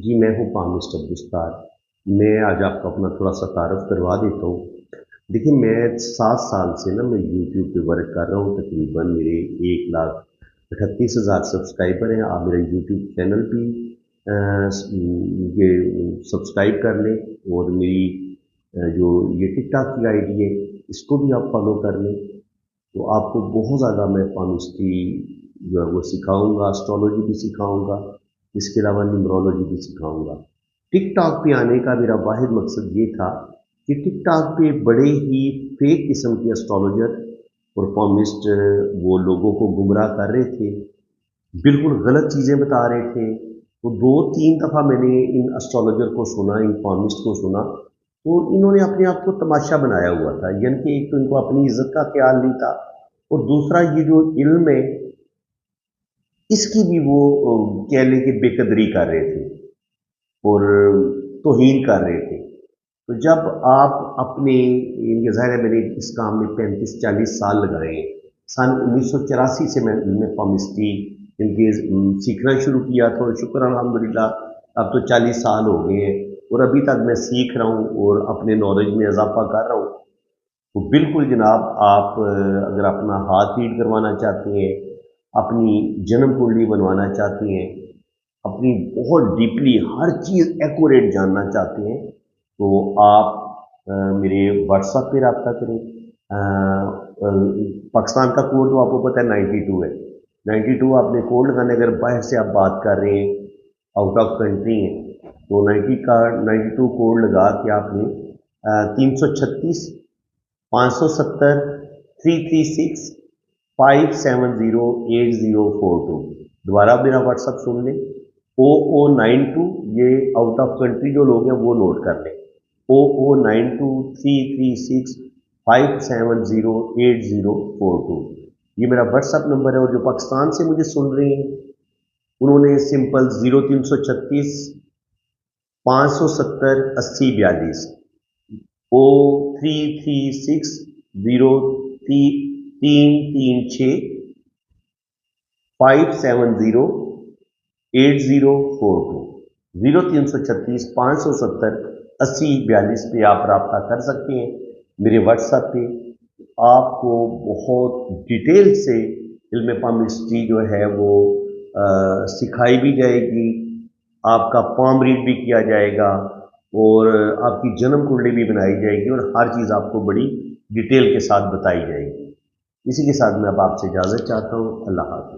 जी, मैं हूँ पामिस्ट अब्दुस्तार। मैं आज आपको अपना थोड़ा-सा तारुफ़ करवा देता हूँ। देखिए, मैं 7 साल से ना मैं यूट्यूब पे वर्क कर रहा हूँ। तकरीबन मेरे 1,38,000 सब्सक्राइबर हैं। आप मेरा यूट्यूब चैनल भी ये सब्सक्राइब कर लें और मेरी जो ये टिकटॉक की आईडी है, इसको भी आप फ़ॉलो कर लें। तो आपको बहुत ज़्यादा मैं पामिस्ट्री जो है वो सिखाऊँगा, एस्ट्रोलॉजी भी सिखाऊँगा, इसके अलावा न्यूमरोलॉजी भी सिखाऊँगा। टिकटॉक पे आने का मेरा वाहिद मकसद ये था कि टिकटॉक पे बड़े ही फेक किस्म के एस्ट्रोलॉजर और पामिस्ट वो लोगों को गुमराह कर रहे थे, बिल्कुल गलत चीज़ें बता रहे थे। तो 2-3 दफ़ा मैंने इन एस्ट्रोलॉजर को सुना, इन पामिस्ट को सुना, तो इन्होंने अपने आप को तमाशा बनाया हुआ था। यानी कि एक तो इनको अपनी इज़्ज़त का ख़्याल नहीं था और दूसरा ये जो इल्म है, इसकी भी वो कह लें कि बेकदरी कर रहे थे और तौहीन कर रहे थे। तो जब आप अपने ये ज़ाहिर है मैंने इस काम में 35-40 साल लगाए हैं। सन 1984 से मैं पामिस्ट्री इनके सीखना शुरू किया था और शुक्र अल्हम्दुलिल्लाह अब तो 40 साल हो गए हैं और अभी तक मैं सीख रहा हूँ और अपने नॉलेज में इजाफ़ा कर रहा हूँ। तो बिल्कुल जनाब, आप अगर अपना हाथ रीड करवाना चाहते हैं, अपनी जन्म कुंडली बनवाना चाहते हैं, अपनी बहुत डीपली हर चीज़ एक्यूरेट जानना चाहते हैं, तो आप मेरे व्हाट्सएप पे रब्ता करें। पाकिस्तान का कोड तो आपको पता है 92 है। 92 आपने कोड लगाना है। अगर बाहर से आप बात कर रहे हैं, आउट ऑफ कंट्री हैं, तो 92 कोड लगा के आपने 336 570 336 5708042 दोबारा मेरा व्हाट्सअप सुन लें। 0092 ये आउट ऑफ कंट्री जो लोग हैं वो नोट कर लें। 0092 336 5708042 ये मेरा व्हाट्सअप नंबर है। और जो पाकिस्तान से मुझे सुन रहे हैं उन्होंने सिंपल 0336 570 8042 0336 5708042 0336 570 8042 पे आप रब्ता कर सकते हैं मेरे व्हाट्सएप पे। आपको बहुत डिटेल से इल्म पामिस्ट्री जो है वो सिखाई भी जाएगी, आपका पाम रीड भी किया जाएगा और आपकी जन्म कुंडली भी बनाई जाएगी और हर चीज़ आपको बड़ी डिटेल के साथ बताई जाएगी। इसी के साथ मैं अब आपसे इजाज़त चाहता हूँ। अल्लाह हाफ़िज़।